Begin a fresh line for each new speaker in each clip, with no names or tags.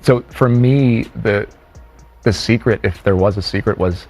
So for me, the secret, if there was a secret, was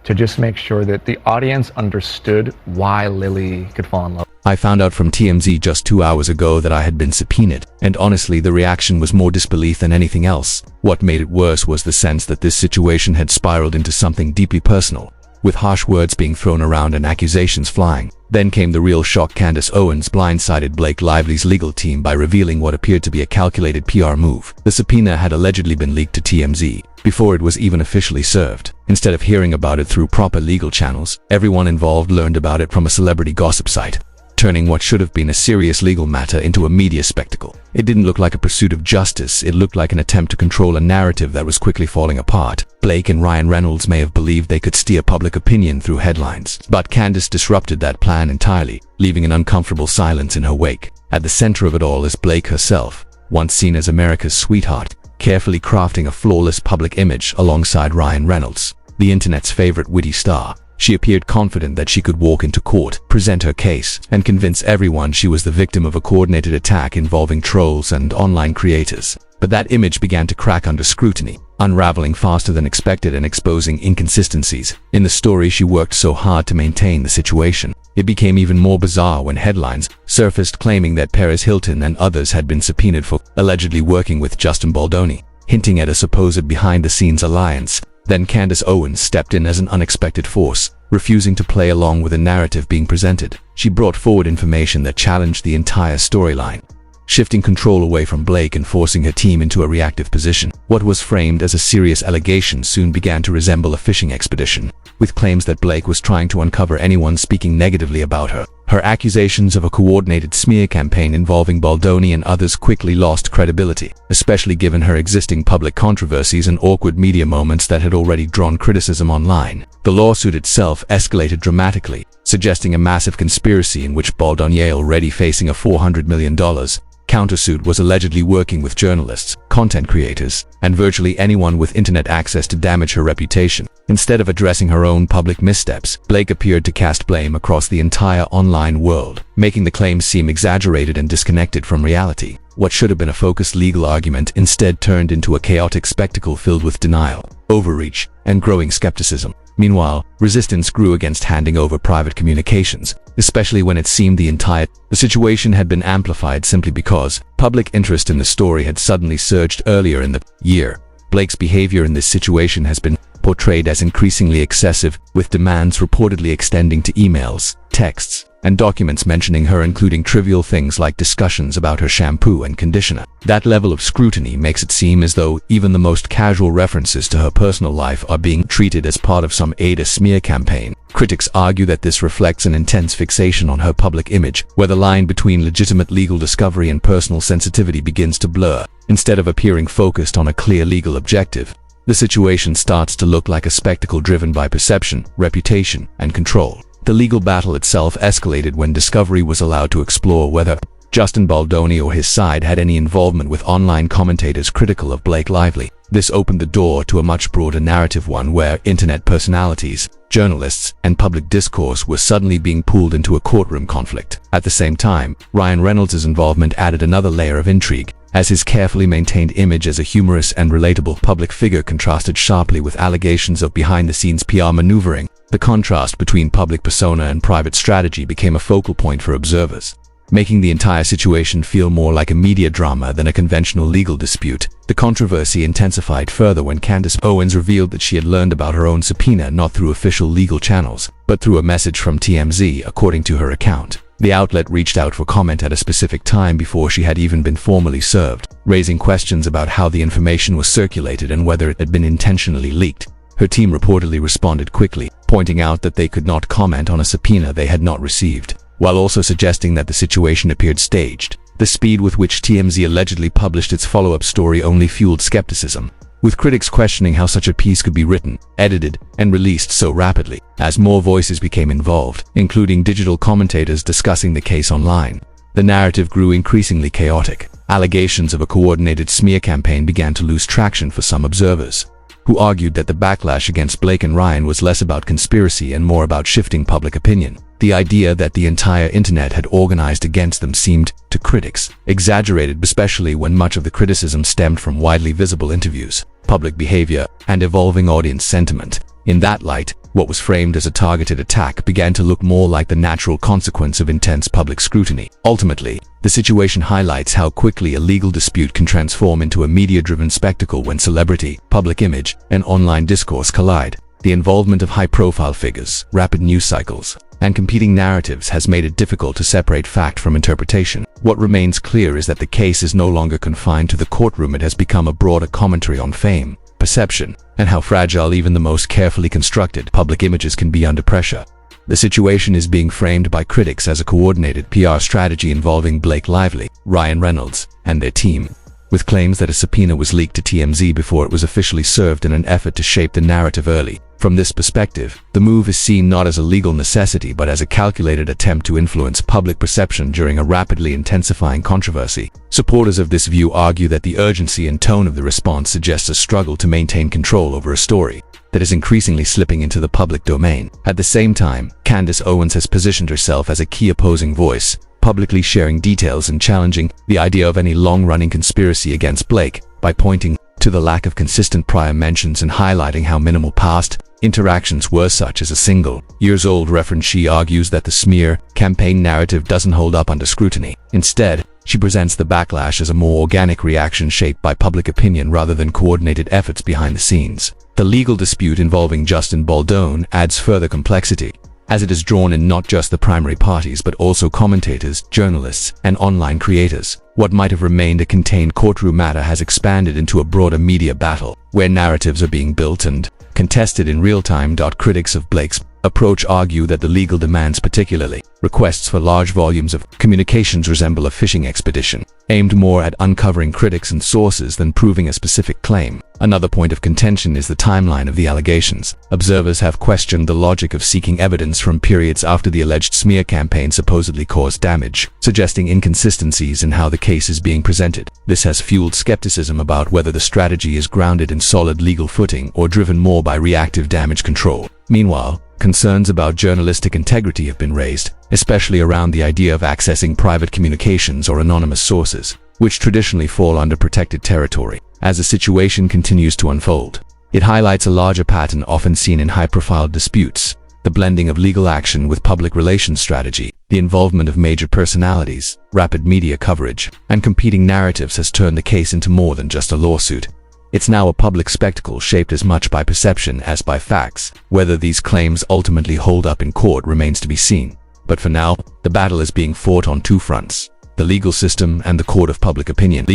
to just make sure that the audience understood why Lily could fall in love.
I found out from TMZ just 2 hours ago that I had been subpoenaed, and honestly the reaction was more disbelief than anything else. What made it worse was the sense that this situation had spiraled into something deeply personal, with harsh words being thrown around and accusations flying. Then came the real shock. Candace Owens blindsided Blake Lively's legal team by revealing what appeared to be a calculated PR move. The subpoena had allegedly been leaked to TMZ before it was even officially served. Instead of hearing about it through proper legal channels, everyone involved learned about it from a celebrity gossip site, turning what should have been a serious legal matter into a media spectacle. It didn't look like a pursuit of justice, it looked like an attempt to control a narrative that was quickly falling apart. Blake and Ryan Reynolds may have believed they could steer public opinion through headlines, but Candace disrupted that plan entirely, leaving an uncomfortable silence in her wake. At the center of it all is Blake herself, once seen as America's sweetheart, carefully crafting a flawless public image alongside Ryan Reynolds, the internet's favorite witty star. She appeared confident that she could walk into court, present her case, and convince everyone she was the victim of a coordinated attack involving trolls and online creators. But that image began to crack under scrutiny, unraveling faster than expected and exposing inconsistencies in the story she worked so hard to maintain. The situation, it became even more bizarre when headlines surfaced claiming that Paris Hilton and others had been subpoenaed for allegedly working with Justin Baldoni, hinting at a supposed behind-the-scenes alliance. Then Candace Owens stepped in as an unexpected force, refusing to play along with the narrative being presented. She brought forward information that challenged the entire storyline, shifting control away from Blake and forcing her team into a reactive position. What was framed as a serious allegation soon began to resemble a fishing expedition, with claims that Blake was trying to uncover anyone speaking negatively about her. Her accusations of a coordinated smear campaign involving Baldoni and others quickly lost credibility, especially given her existing public controversies and awkward media moments that had already drawn criticism online. The lawsuit itself escalated dramatically, suggesting a massive conspiracy in which Baldoni, already facing a $400 million countersuit, was allegedly working with journalists, content creators, and virtually anyone with internet access to damage her reputation. Instead of addressing her own public missteps, Blake appeared to cast blame across the entire online world, making the claims seem exaggerated and disconnected from reality. What should have been a focused legal argument instead turned into a chaotic spectacle filled with denial, overreach, and growing skepticism. Meanwhile, resistance grew against handing over private communications, especially when it seemed the situation had been amplified simply because public interest in the story had suddenly surged earlier in the year. Blake's behavior in this situation has been portrayed as increasingly excessive, with demands reportedly extending to emails, texts, and documents mentioning her, including trivial things like discussions about her shampoo and conditioner. That level of scrutiny makes it seem as though even the most casual references to her personal life are being treated as part of some smear campaign. Critics argue that this reflects an intense fixation on her public image, where the line between legitimate legal discovery and personal sensitivity begins to blur, instead of appearing focused on a clear legal objective. The situation starts to look like a spectacle driven by perception, reputation, and control. The legal battle itself escalated when Discovery was allowed to explore whether Justin Baldoni or his side had any involvement with online commentators critical of Blake Lively. This opened the door to a much broader narrative, one where internet personalities, journalists, and public discourse were suddenly being pulled into a courtroom conflict. At the same time, Ryan Reynolds' involvement added another layer of intrigue, as his carefully maintained image as a humorous and relatable public figure contrasted sharply with allegations of behind-the-scenes PR maneuvering. The contrast between public persona and private strategy became a focal point for observers, making the entire situation feel more like a media drama than a conventional legal dispute. The controversy intensified further when Candace Owens revealed that she had learned about her own subpoena not through official legal channels, but through a message from TMZ, according to her account. The outlet reached out for comment at a specific time before she had even been formally served, raising questions about how the information was circulated and whether it had been intentionally leaked. Her team reportedly responded quickly, pointing out that they could not comment on a subpoena they had not received, while also suggesting that the situation appeared staged. The speed with which TMZ allegedly published its follow-up story only fueled skepticism, with critics questioning how such a piece could be written, edited, and released so rapidly. As more voices became involved, including digital commentators discussing the case online, the narrative grew increasingly chaotic. Allegations of a coordinated smear campaign began to lose traction for some observers, who argued that the backlash against Blake and Ryan was less about conspiracy and more about shifting public opinion. The idea that the entire internet had organized against them seemed, to critics, exaggerated, especially when much of the criticism stemmed from widely visible interviews, public behavior, and evolving audience sentiment. In that light, what was framed as a targeted attack began to look more like the natural consequence of intense public scrutiny. Ultimately, the situation highlights how quickly a legal dispute can transform into a media-driven spectacle when celebrity, public image, and online discourse collide. The involvement of high-profile figures, rapid news cycles, and competing narratives has made it difficult to separate fact from interpretation. What remains clear is that the case is no longer confined to the courtroom. It has become a broader commentary on fame, perception, and how fragile even the most carefully constructed public images can be under pressure. The situation is being framed by critics as a coordinated PR strategy involving Blake Lively, Ryan Reynolds, and their team, with claims that a subpoena was leaked to TMZ before it was officially served in an effort to shape the narrative early. From this perspective, the move is seen not as a legal necessity but as a calculated attempt to influence public perception during a rapidly intensifying controversy. Supporters of this view argue that the urgency and tone of the response suggests a struggle to maintain control over a story that is increasingly slipping into the public domain. At the same time, Candace Owens has positioned herself as a key opposing voice, publicly sharing details and challenging the idea of any long-running conspiracy against Blake by pointing to the lack of consistent prior mentions and highlighting how minimal past interactions were, such as a single, years-old reference. She argues that the smear campaign narrative doesn't hold up under scrutiny. Instead, she presents the backlash as a more organic reaction shaped by public opinion rather than coordinated efforts behind the scenes. The legal dispute involving Justin Baldoni adds further complexity, as it has drawn in not just the primary parties but also commentators, journalists, and online creators. What might have remained a contained courtroom matter has expanded into a broader media battle, where narratives are being built and contested in real time. Critics of Blake's approach argue that the legal demands, particularly requests for large volumes of communications, resemble a fishing expedition, aimed more at uncovering critics and sources than proving a specific claim. Another point of contention is the timeline of the allegations. Observers have questioned the logic of seeking evidence from periods after the alleged smear campaign supposedly caused damage, suggesting inconsistencies in how the case is being presented. This has fueled skepticism about whether the strategy is grounded in solid legal footing or driven more by reactive damage control. Meanwhile, concerns about journalistic integrity have been raised, especially around the idea of accessing private communications or anonymous sources, which traditionally fall under protected territory. As the situation continues to unfold, it highlights a larger pattern often seen in high-profile disputes: the blending of legal action with public relations strategy. The involvement of major personalities, rapid media coverage, and competing narratives has turned the case into more than just a lawsuit. It's now a public spectacle shaped as much by perception as by facts. Whether these claims ultimately hold up in court remains to be seen. But for now, the battle is being fought on two fronts: the legal system and the court of public opinion.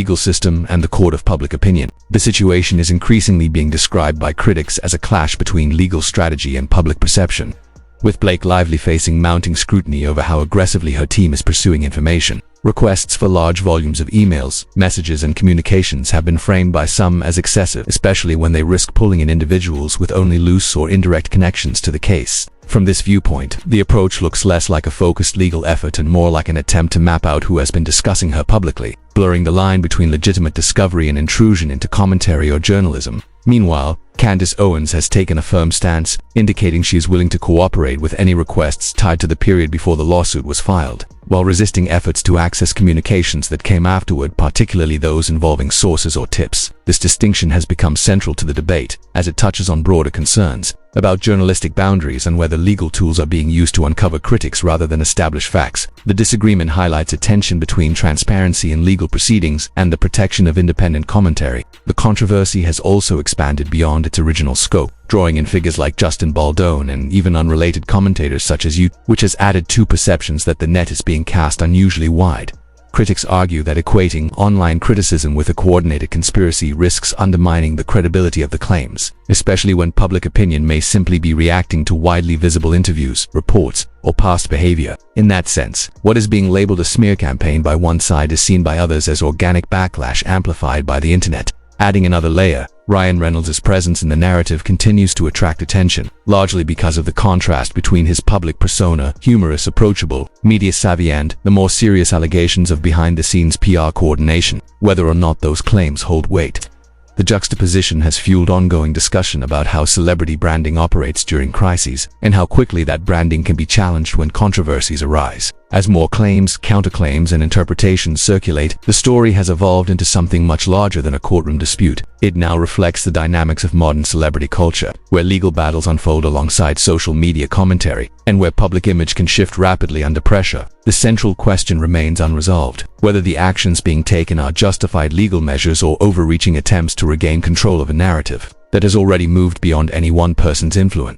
The situation is increasingly being described by critics as a clash between legal strategy and public perception, with Blake Lively facing mounting scrutiny over how aggressively her team is pursuing information. Requests for large volumes of emails, messages, and communications have been framed by some as excessive, especially when they risk pulling in individuals with only loose or indirect connections to the case. From this viewpoint, the approach looks less like a focused legal effort and more like an attempt to map out who has been discussing her publicly, blurring the line between legitimate discovery and intrusion into commentary or journalism. Meanwhile, Candace Owens has taken a firm stance, indicating she is willing to cooperate with any requests tied to the period before the lawsuit was filed, while resisting efforts to access communications that came afterward, particularly those involving sources or tips. This distinction has become central to the debate, as it touches on broader concerns about journalistic boundaries and whether legal tools are being used to uncover critics rather than establish facts. The disagreement highlights a tension between transparency in legal proceedings and the protection of independent commentary. The controversy has also expanded beyond its original scope, drawing in figures like Justin Baldoni and even unrelated commentators such as you, which has added to perceptions that the net is being cast unusually wide. Critics argue that equating online criticism with a coordinated conspiracy risks undermining the credibility of the claims, especially when public opinion may simply be reacting to widely visible interviews, reports, or past behavior. In that sense, what is being labeled a smear campaign by one side is seen by others as organic backlash amplified by the internet. Adding another layer, Ryan Reynolds' presence in the narrative continues to attract attention, largely because of the contrast between his public persona, humorous, approachable, media-savvy, and the more serious allegations of behind-the-scenes PR coordination. Whether or not those claims hold weight The juxtaposition has fueled ongoing discussion about how celebrity branding operates during crises, and how quickly that branding can be challenged when controversies arise. As more claims, counterclaims, and interpretations circulate, the story has evolved into something much larger than a courtroom dispute. It now reflects the dynamics of modern celebrity culture, where legal battles unfold alongside social media commentary, and where public image can shift rapidly under pressure. The central question remains unresolved: whether the actions being taken are justified legal measures or overreaching attempts to regain control of a narrative that has already moved beyond any one person's influence.